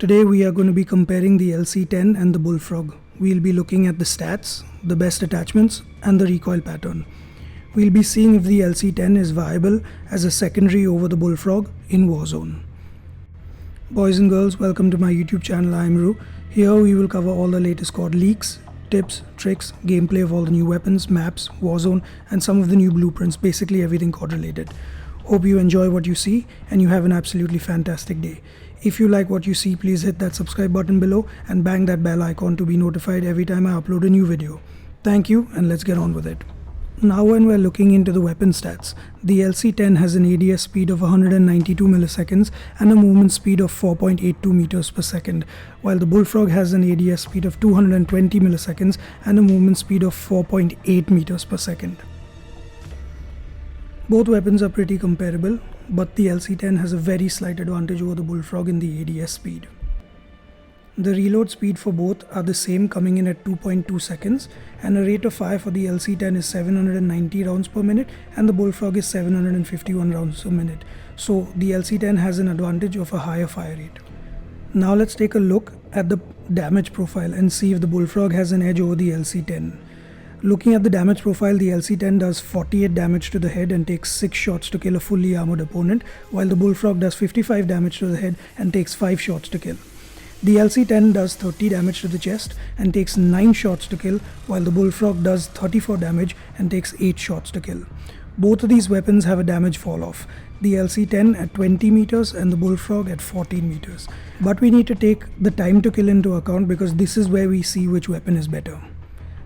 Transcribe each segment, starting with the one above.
Today we are going to be comparing the LC10 and the Bullfrog. We'll be looking at the stats, the best attachments and the recoil pattern. We'll be seeing if the LC10 is viable as a secondary over the Bullfrog in Warzone. Boys and girls, welcome to my YouTube channel. I am Ru. Here we will cover all the latest COD leaks, tips, tricks, gameplay of all the new weapons, maps, Warzone and some of the new blueprints, basically everything COD related. Hope you enjoy what you see and you have an absolutely fantastic day. If you like what you see, please hit that subscribe button below and bang that bell icon to be notified every time I upload a new video. Thank you, and let's get on with it. Now when we're looking into the weapon stats, the LC10 has an ADS speed of 192 milliseconds and a movement speed of 4.82 meters per second, while the Bullfrog has an ADS speed of 220 milliseconds and a movement speed of 4.8 meters per second. Both weapons are pretty comparable, but the LC10 has a very slight advantage over the Bullfrog in the ADS speed. The reload speed for both are the same, coming in at 2.2 seconds, and a rate of fire for the LC10 is 790 rounds per minute and the Bullfrog is 751 rounds per minute. So the LC10 has an advantage of a higher fire rate. Now let's take a look at the damage profile and see if the Bullfrog has an edge over the LC10. Looking at the damage profile, the LC10 does 48 damage to the head and takes 6 shots to kill a fully armored opponent, while the Bullfrog does 55 damage to the head and takes 5 shots to kill. The LC10 does 30 damage to the chest and takes 9 shots to kill, while the Bullfrog does 34 damage and takes 8 shots to kill. Both of these weapons have a damage fall off, the LC10 at 20 meters and the Bullfrog at 14 meters. But we need to take the time to kill into account because this is where we see which weapon is better.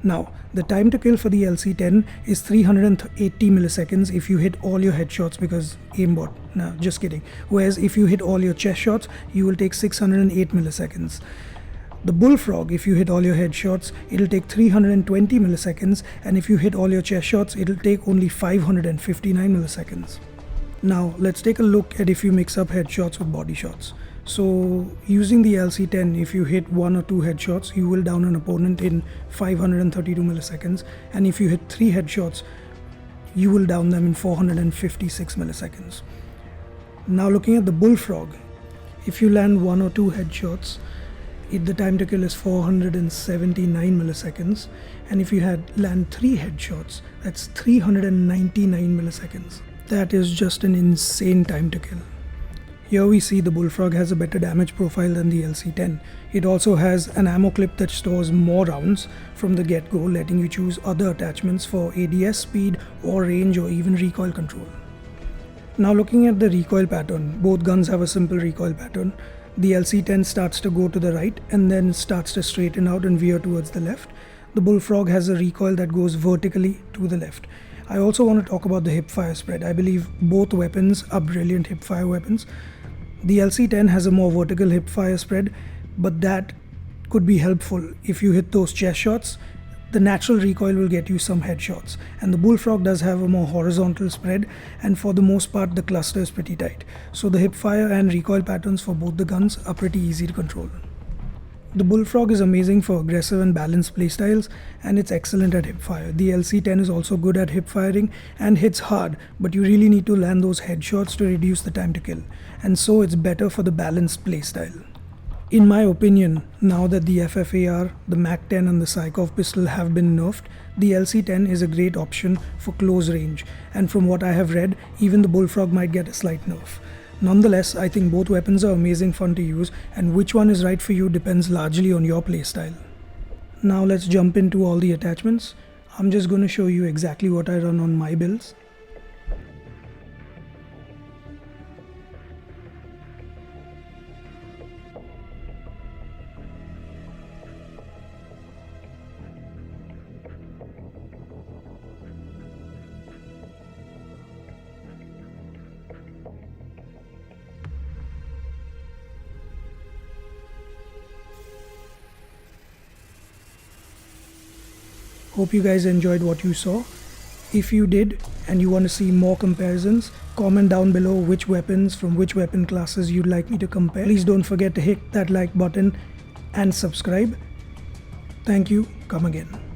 Now, the time to kill for the LC10 is 380 milliseconds if you hit all your headshots because aimbot. No, just kidding. Whereas if you hit all your chest shots, you will take 608 milliseconds. The Bullfrog, if you hit all your headshots, it'll take 320 milliseconds, and if you hit all your chest shots, it'll take only 559 milliseconds. Now, let's take a look at if you mix up headshots with body shots. So, using the LC10, if you hit 1 or 2 headshots, you will down an opponent in 532 milliseconds, and if you hit 3 headshots, you will down them in 456 milliseconds. Now looking at the Bullfrog, if you land 1 or 2 headshots, the time to kill is 479 milliseconds, and if you land 3 headshots, that's 399 milliseconds. That is just an insane time to kill. Here we see the Bullfrog has a better damage profile than the LC10. It also has an ammo clip that stores more rounds from the get-go, letting you choose other attachments for ADS speed or range or even recoil control. Now looking at the recoil pattern, both guns have a simple recoil pattern. The LC10 starts to go to the right and then starts to straighten out and veer towards the left. The Bullfrog has a recoil that goes vertically to the left. I also want to talk about the hipfire spread. I believe both weapons are brilliant hipfire weapons. The LC10 has a more vertical hipfire spread, but that could be helpful if you hit those chest shots. The natural recoil will get you some headshots, and the Bullfrog does have a more horizontal spread, and for the most part the cluster is pretty tight. So the hipfire and recoil patterns for both the guns are pretty easy to control. The Bullfrog is amazing for aggressive and balanced playstyles, and it's excellent at hipfire. The LC10 is also good at hipfiring and hits hard, but you really need to land those headshots to reduce the time to kill, and so it's better for the balanced playstyle. In my opinion, now that the FFAR, the MAC-10 and the Sykov pistol have been nerfed, the LC10 is a great option for close range, and from what I have read, even the Bullfrog might get a slight nerf. Nonetheless, I think both weapons are amazing fun to use, and which one is right for you depends largely on your playstyle. Now let's jump into all the attachments. I'm just going to show you exactly what I run on my builds. Hope you guys enjoyed what you saw. If you did and you want to see more comparisons, comment down below which weapons from which weapon classes you'd like me to compare. Please don't forget to hit that like button and subscribe. Thank you. Come again.